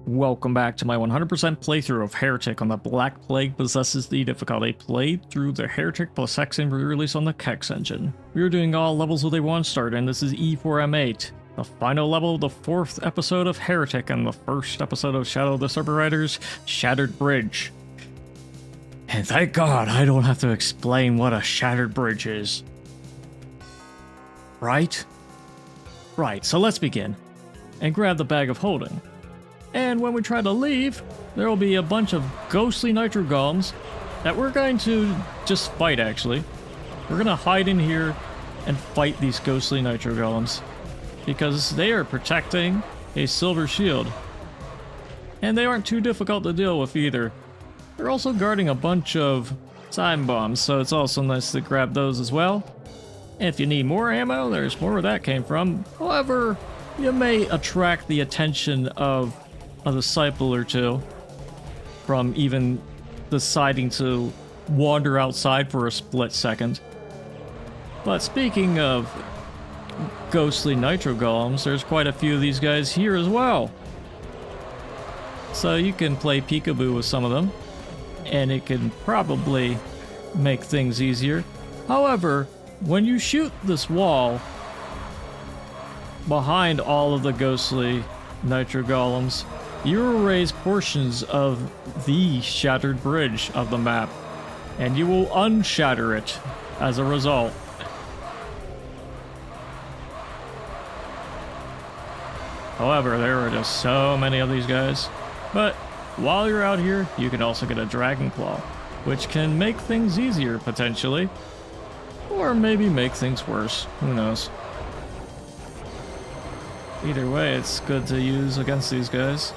Welcome back to my 100% playthrough of Heretic on the Black Plague Possesses the difficulty, played through the Heretic plus Hexen re-release on the Kex Engine. We are doing all levels with a 1 start, and this is E4M8, the final level of the 4th episode of Heretic and the 1st episode of Shadow of the Serpent Riders, Shattered Bridge. And thank God I don't have to explain what a shattered bridge is. Right? Right, so let's begin. And grab the bag of holding. And when we try to leave, there will be a bunch of ghostly nitro golems that we're going to just fight, actually. We're going to hide in here and fight these ghostly nitro golems, because they are protecting a silver shield. And they aren't too difficult to deal with either. They're also guarding a bunch of time bombs, so it's also nice to grab those as well. And if you need more ammo, there's more where that came from. However, you may attract the attention of a disciple or two from even deciding to wander outside for a split second. But speaking of ghostly nitro golems, there's quite a few of these guys here as well. So you can play peekaboo with some of them, and it can probably make things easier. However, when you shoot this wall behind all of the ghostly nitro golems, you will raise portions of the shattered bridge of the map, and you will unshatter it as a result. However, there are just so many of these guys. But while you're out here, you can also get a dragon claw, which can make things easier potentially, or maybe make things worse. Who knows? Either way, it's good to use against these guys.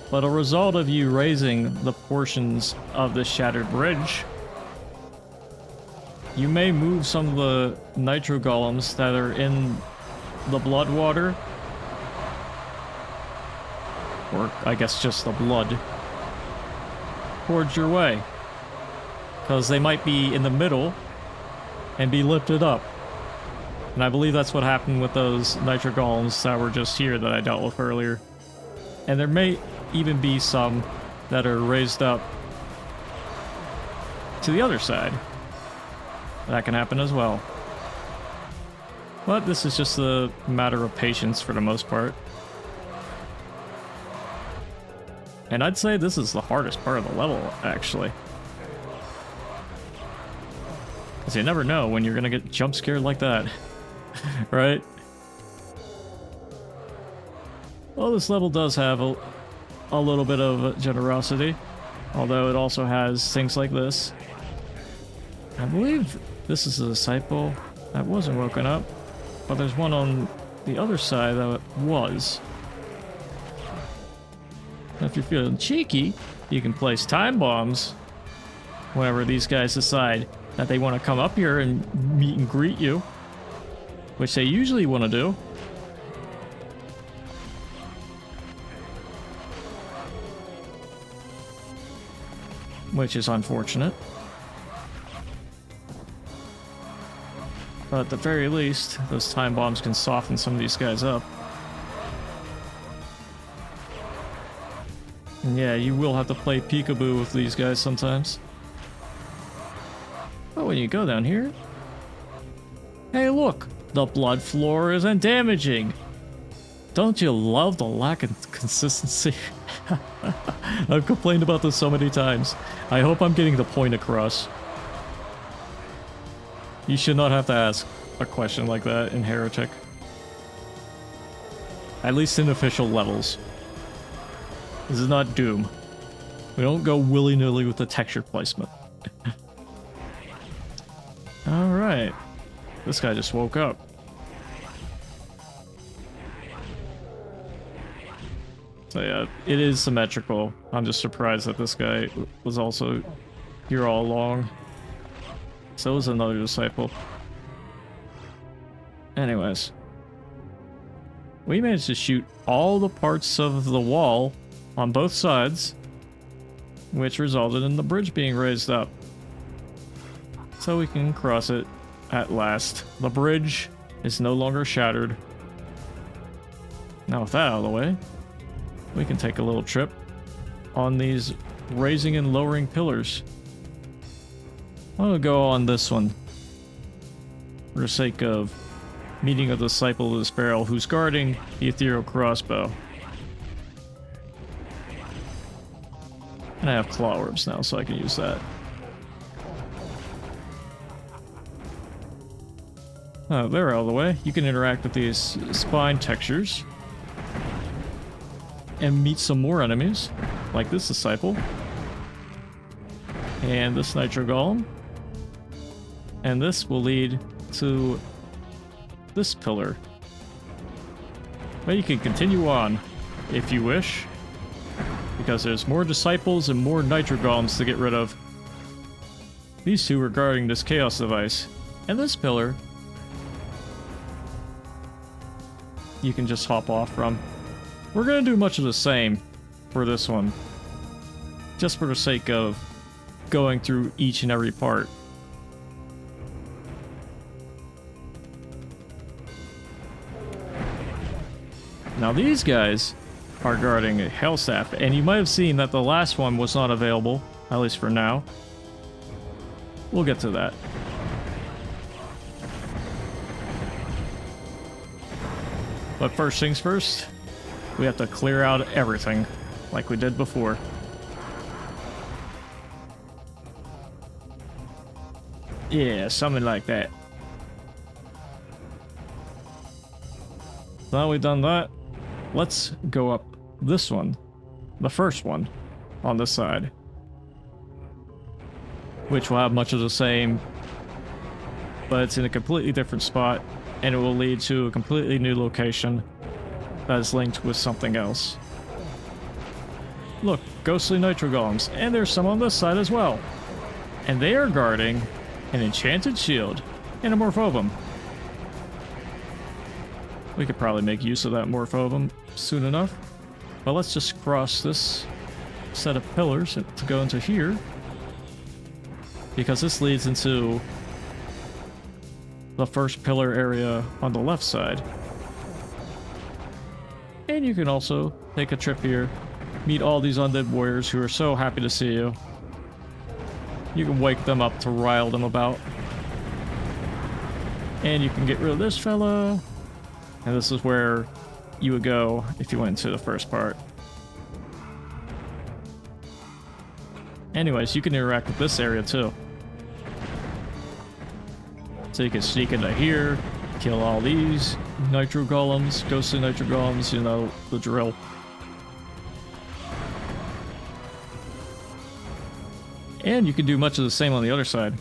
But a result of you raising the portions of the shattered bridge, you may move some of the nitro golems that are in the blood water, or I guess just the blood, towards your way. Because they might be in the middle and be lifted up. And I believe that's what happened with those nitro golems that were just here that I dealt with earlier. And there may even be some that are raised up to the other side. That can happen as well. But this is just a matter of patience for the most part. And I'd say this is the hardest part of the level, actually. Because you never know when you're going to get jump scared like that. Right? Well, this level does have a little bit of generosity, although it also has things like this. I believe this is a disciple that wasn't woken up, but there's one on the other side that was. If you're feeling cheeky, you can place time bombs whenever these guys decide that they want to come up here and meet and greet you, which they usually want to do. Which is unfortunate. But at the very least, those time bombs can soften some of these guys up. And yeah, you will have to play peekaboo with these guys sometimes. But when you go down here... Hey look! The blood floor isn't damaging! Don't you love the lack of consistency? I've complained about this so many times. I hope I'm getting the point across. You should not have to ask a question like that in Heretic. At least in official levels. This is not Doom. We don't go willy-nilly with the texture placement. Alright. This guy just woke up. So yeah, it is symmetrical. I'm just surprised that this guy was also here all along. So was another disciple. Anyways. We managed to shoot all the parts of the wall on both sides, which resulted in the bridge being raised up. So we can cross it at last. The bridge is no longer shattered. Now with that out of the way, we can take a little trip on these raising and lowering pillars. I'm gonna go on this one for the sake of meeting a disciple of the Sparrow who's guarding the ethereal crossbow. And I have claw orbs now, so I can use that. Oh, they're out of the way. You can interact with these spine textures and meet some more enemies, like this disciple, and this nitro golem, and this will lead to this pillar. But you can continue on if you wish, because there's more disciples and more nitro golems to get rid of. These two are guarding this chaos device, and this pillar you can just hop off from. We're gonna do much of the same for this one, just for the sake of going through each and every part. Now these guys are guarding a Hellstaff, and you might have seen that the last one was not available, at least for now. We'll get to that. But first things first, we have to clear out everything, like we did before. Yeah, something like that. Now we've done that, let's go up this one, the first one, on this side, which will have much of the same, but it's in a completely different spot, and it will lead to a completely new location that is linked with something else. Look, ghostly nitro golems, and there's some on this side as well. And they are guarding an enchanted shield and a morphobum. We could probably make use of that morphobum soon enough, but let's just cross this set of pillars to go into here, because this leads into the first pillar area on the left side. And you can also take a trip here, meet all these undead warriors who are so happy to see you. You can wake them up to rile them about. And you can get rid of this fella. And this is where you would go if you went into the first part. Anyways, you can interact with this area too. So you can sneak into here, kill all these nitro golems, ghostly nitro golems, you know, the drill. And you can do much of the same on the other side.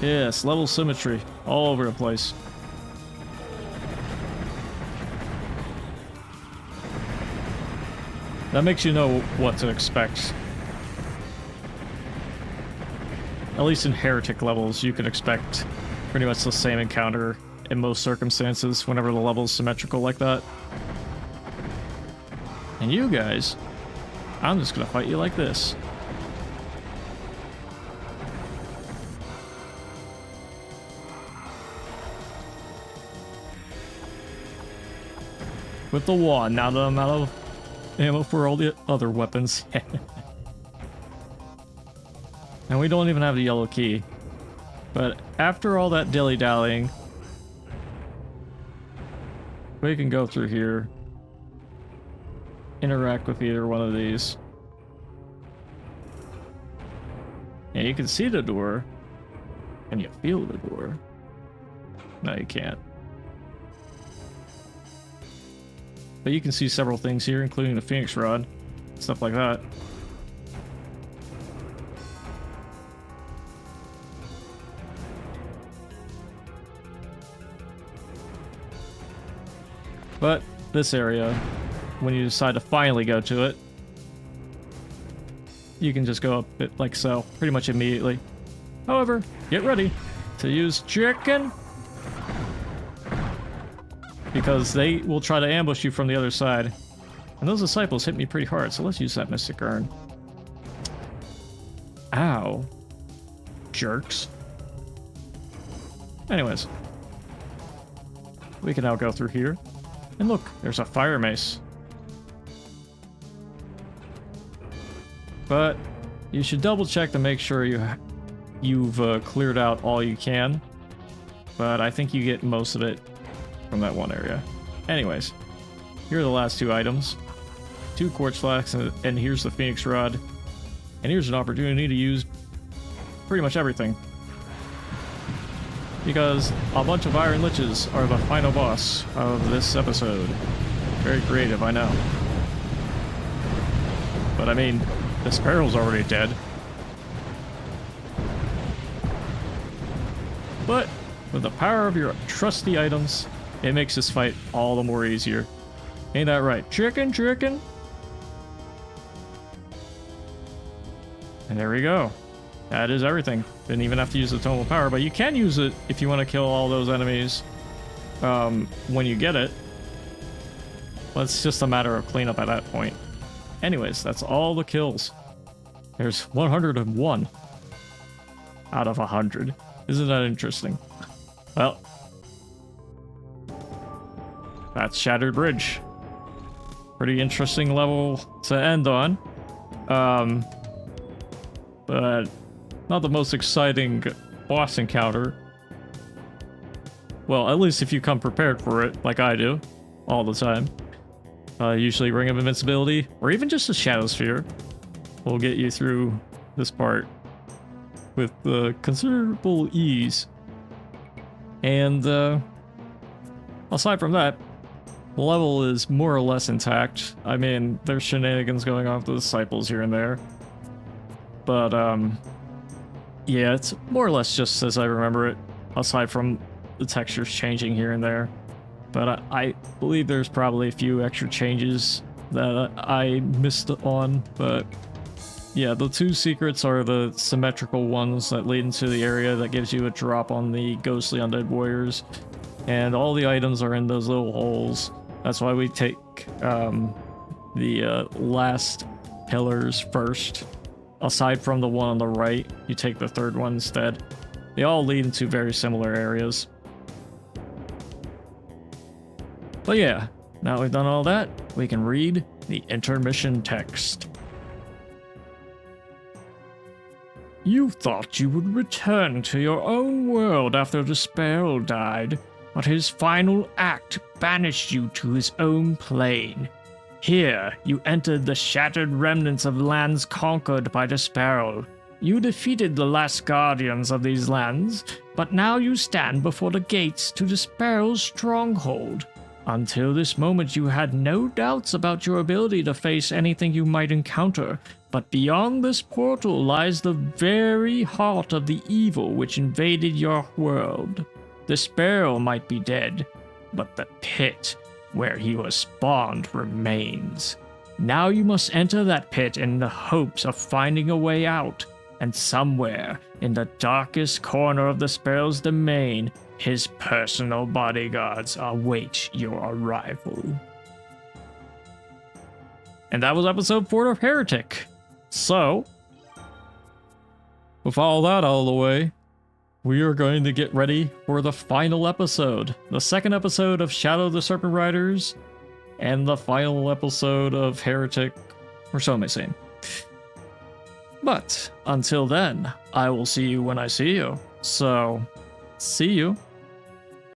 Yes, level symmetry all over the place. That makes you know what to expect. At least in Heretic levels, you can expect pretty much the same encounter in most circumstances whenever the level's symmetrical like that. And you guys, I'm just gonna fight you like this. With the wand, now that I'm out of ammo for all the other weapons. And we don't even have the yellow key. But after all that dilly-dallying, we can go through here, interact with either one of these. And you can see the door, and you feel the door. No, you can't. But you can see several things here, including the Phoenix Rod, stuff like that. But this area, when you decide to finally go to it, you can just go up it like so, pretty much immediately. However, get ready to use chicken, because they will try to ambush you from the other side. And those disciples hit me pretty hard, so let's use that Mystic Urn. Ow. Jerks. Anyways. we can now go through here. And look, there's a fire mace. But you should double check to make sure you've cleared out all you can. But I think you get most of it from that one area. Anyways, here are the last two items. 2 quartz flasks, and here's the Phoenix Rod. And here's an opportunity to use pretty much everything. Because a bunch of Iron Liches are the final boss of this episode. Very creative, I know. But I mean, the Sparrow's already dead. But with the power of your trusty items, it makes this fight all the more easier. Ain't that right? Chicken, chicken? And there we go. That is everything. Didn't even have to use the Tome of Power, but you can use it if you want to kill all those enemies when you get it. Well, it's just a matter of cleanup at that point. Anyways, that's all the kills. There's 101 out of 100. Isn't that interesting? Well, that's Shattered Bridge. Pretty interesting level to end on. But not the most exciting boss encounter. Well, at least if you come prepared for it, like I do, all the time. Usually Ring of Invincibility, or even just a Shadow Sphere, will get you through this part with considerable ease. And aside from that, the level is more or less intact. I mean, there's shenanigans going on with the disciples here and there. But, yeah, it's more or less just as I remember it, aside from the textures changing here and there. But I believe there's probably a few extra changes that I missed on, but yeah, the 2 secrets are the symmetrical ones that lead into the area that gives you a drop on the ghostly undead warriors, and all the items are in those little holes. That's why we take the last pillars first. Aside from the one on the right, you take the third one instead. They all lead into very similar areas. But yeah, now we've done all that, we can read the intermission text. You thought you would return to your own world after the Sparrow died, but his final act banished you to his own plane. Here, you entered the shattered remnants of lands conquered by the Sparrow. You defeated the last guardians of these lands, but now you stand before the gates to the Sparrow's stronghold. Until this moment, you had no doubts about your ability to face anything you might encounter, but beyond this portal lies the very heart of the evil which invaded your world. The Sparrow might be dead, but the pit where he was spawned remains. Now you must enter that pit in the hopes of finding a way out, and somewhere in the darkest corner of the Sparrow's domain, his personal bodyguards await your arrival. And that was episode 4 of Heretic. So, with all that out of the way, we are going to get ready for the final episode. The second episode of Shadow of the Serpent Riders, and the final episode of Heretic, or so may seem. But, until then, I will see you when I see you. So, see you.